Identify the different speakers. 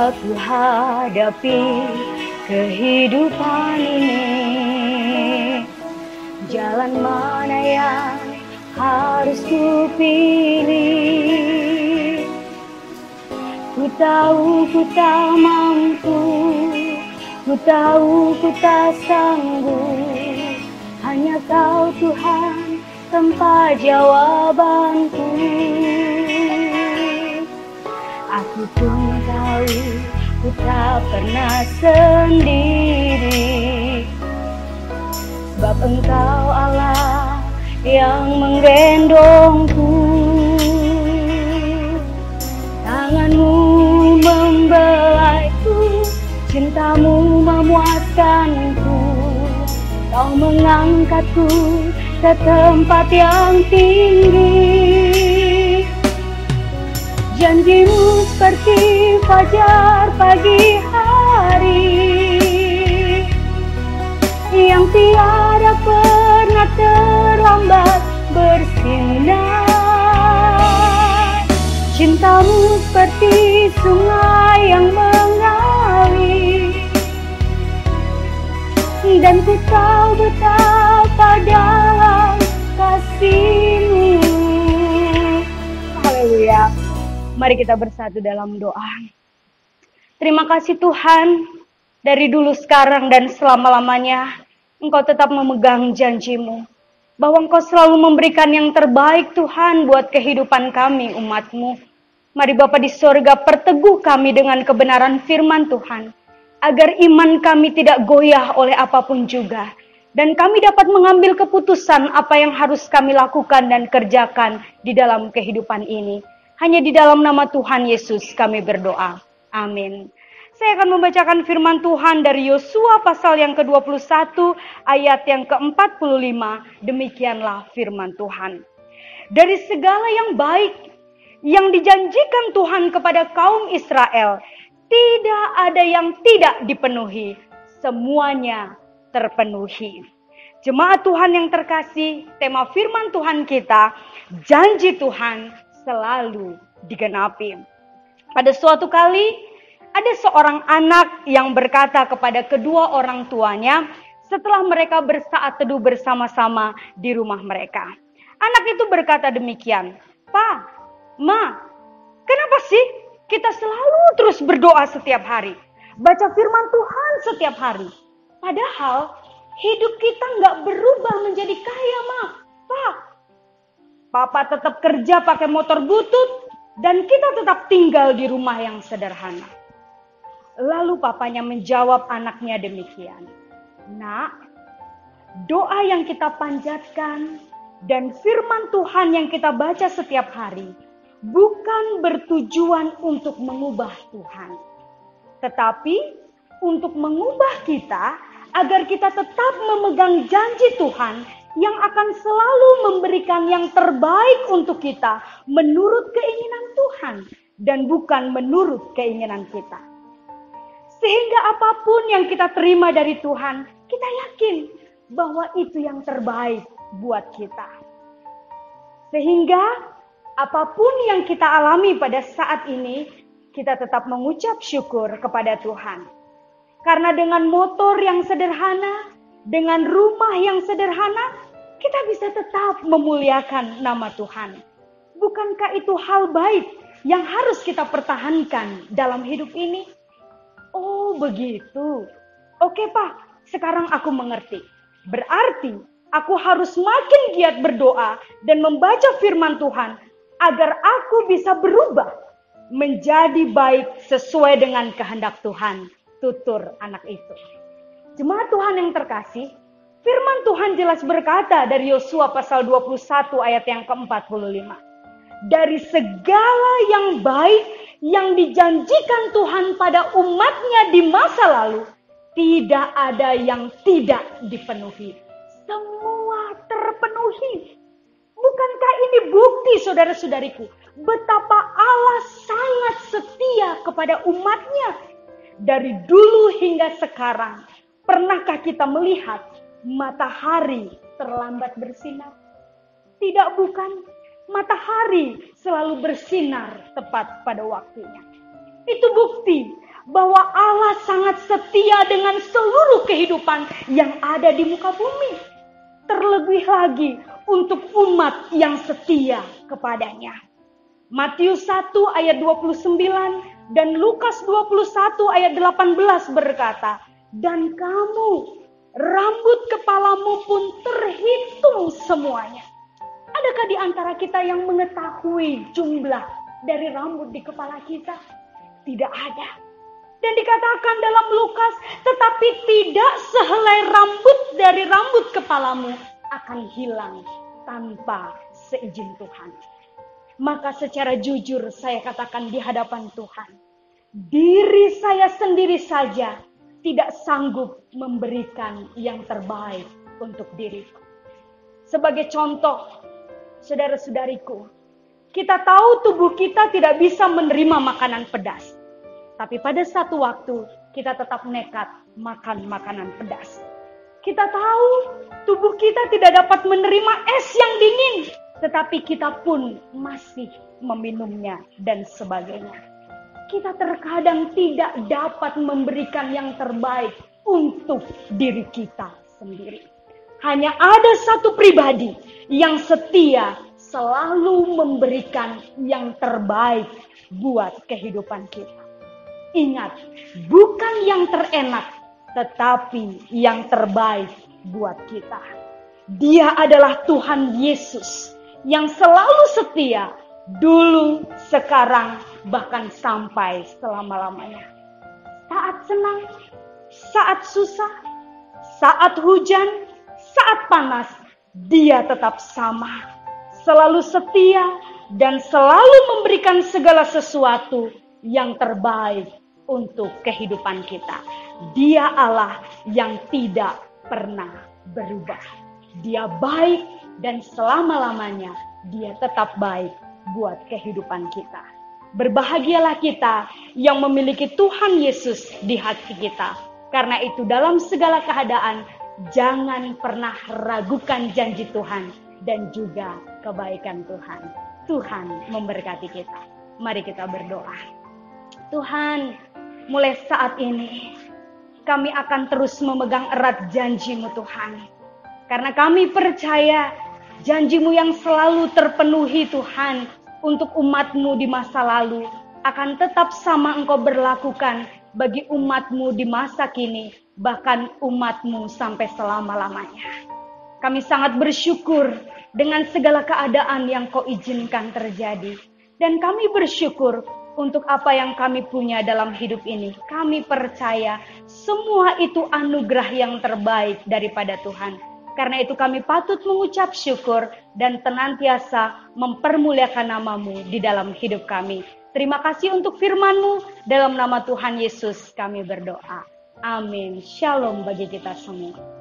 Speaker 1: aku hadapi kehidupan ini, jalan mana yang harus ku pilih? Ku tahu ku tak mampu, ku tahu ku tak sanggup, hanya Kau Tuhan tempat jawabanku. Aku pun tahu ku tak pernah sendiri, sebab Engkau Allah yang menggendongku. Tangan-Mu membelaiku, cinta-Mu memuaskanku. Kau mengangkatku ke tempat yang tinggi. Janji-Mu seperti fajar pagi hari, yang tiada pernah terlambat bersinar. Cinta-Mu seperti sungai yang mengalir, dan ku tahu betapa dalam kasih-Mu. Haleluya. Mari kita bersatu dalam doa. Terima kasih Tuhan, dari dulu sekarang dan selama-lamanya Engkau tetap memegang janji-Mu, bahwa Engkau selalu memberikan yang terbaik Tuhan buat kehidupan kami umat-Mu. Mari Bapa di sorga, perteguh kami dengan kebenaran firman Tuhan, agar iman kami tidak goyah oleh apapun juga, dan kami dapat mengambil keputusan apa yang harus kami lakukan dan kerjakan di dalam kehidupan ini. Hanya di dalam nama Tuhan Yesus kami berdoa. Amin. Saya akan membacakan firman Tuhan dari Yosua pasal yang ke-21 ayat yang ke-45. Demikianlah firman Tuhan. Dari segala yang baik yang dijanjikan Tuhan kepada kaum Israel, tidak ada yang tidak dipenuhi. Semuanya terpenuhi. Jemaat Tuhan yang terkasih, tema firman Tuhan kita, janji Tuhan selalu digenapi. Pada suatu kali, ada seorang anak yang berkata kepada kedua orang tuanya setelah mereka bersaat teduh bersama-sama di rumah mereka. Anak itu berkata demikian, "Pa, Ma, kenapa sih kita selalu terus berdoa setiap hari? Baca firman Tuhan setiap hari. Padahal hidup kita nggak berubah menjadi kaya, Ma. Pa, Papa tetap kerja pakai motor butut dan kita tetap tinggal di rumah yang sederhana." Lalu papanya menjawab anaknya demikian, "Nak, doa yang kita panjatkan dan firman Tuhan yang kita baca setiap hari bukan bertujuan untuk mengubah Tuhan, tetapi untuk mengubah kita agar kita tetap memegang janji Tuhan yang akan selalu memberikan yang terbaik untuk kita menurut keinginan Tuhan dan bukan menurut keinginan kita. Sehingga apapun yang kita terima dari Tuhan, kita yakin bahwa itu yang terbaik buat kita. Sehingga apapun yang kita alami pada saat ini, kita tetap mengucap syukur kepada Tuhan. Karena dengan motor yang sederhana, dengan rumah yang sederhana, kita bisa tetap memuliakan nama Tuhan. Bukankah itu hal baik yang harus kita pertahankan dalam hidup ini? Oh begitu. Oke Pak, sekarang aku mengerti. Berarti aku harus makin giat berdoa dan membaca firman Tuhan agar aku bisa berubah menjadi baik sesuai dengan kehendak Tuhan. Tutur anak itu. Jemaat Tuhan yang terkasih, firman Tuhan jelas berkata dari Yosua pasal 21 ayat yang ke-45. Dari segala yang baik yang dijanjikan Tuhan pada umatnya di masa lalu, tidak ada yang tidak dipenuhi. Semua terpenuhi. Bukankah ini bukti saudara-saudariku, betapa Allah sangat setia kepada umatnya? Dari dulu hingga sekarang, pernahkah kita melihat matahari terlambat bersinar? Tidak, bukan. Matahari selalu bersinar tepat pada waktunya. Itu bukti bahwa Allah sangat setia dengan seluruh kehidupan yang ada di muka bumi. Terlebih lagi untuk umat yang setia kepadanya. Matius 1 ayat 29 dan Lukas 21 ayat 18 berkata, "Dan kamu, rambut kepalamu pun terhitung semuanya." Adakah di antara kita yang mengetahui jumlah dari rambut di kepala kita? Tidak ada. Dan dikatakan dalam Lukas, tetapi tidak sehelai rambut dari rambut kepalamu akan hilang tanpa seizin Tuhan. Maka secara jujur saya katakan di hadapan Tuhan, diri saya sendiri saja tidak sanggup memberikan yang terbaik untuk diriku. Sebagai contoh, saudara-saudariku, kita tahu tubuh kita tidak bisa menerima makanan pedas. Tapi pada satu waktu kita tetap nekat makan makanan pedas. Kita tahu tubuh kita tidak dapat menerima es yang dingin. Tetapi kita pun masih meminumnya dan sebagainya. Kita terkadang tidak dapat memberikan yang terbaik untuk diri kita sendiri. Hanya ada satu pribadi yang setia selalu memberikan yang terbaik buat kehidupan kita. Ingat, bukan yang terenak, tetapi yang terbaik buat kita. Dia adalah Tuhan Yesus yang selalu setia, dulu, sekarang, bahkan sampai selama-lamanya. Saat senang, saat susah, saat hujan, saat panas, Dia tetap sama. Selalu setia dan selalu memberikan segala sesuatu yang terbaik untuk kehidupan kita. Dia Allah yang tidak pernah berubah. Dia baik dan selama-lamanya Dia tetap baik buat kehidupan kita. Berbahagialah kita yang memiliki Tuhan Yesus di hati kita. Karena itu dalam segala keadaan jangan pernah ragukan janji Tuhan dan juga kebaikan Tuhan. Tuhan memberkati kita. Mari kita berdoa. Tuhan, mulai saat ini kami akan terus memegang erat janji-Mu Tuhan. Karena kami percaya janji-Mu yang selalu terpenuhi Tuhan untuk umat-Mu di masa lalu akan tetap sama Engkau berlakukan bagi umat-Mu di masa kini, bahkan umat-Mu sampai selama-lamanya. Kami sangat bersyukur dengan segala keadaan yang Kau izinkan terjadi. Dan kami bersyukur untuk apa yang kami punya dalam hidup ini. Kami percaya semua itu anugerah yang terbaik daripada Tuhan. Karena itu kami patut mengucap syukur dan senantiasa mempermuliakan nama-Mu di dalam hidup kami. Terima kasih untuk firman-Mu. Dalam nama Tuhan Yesus kami berdoa. Amin. Shalom bagi kita semua.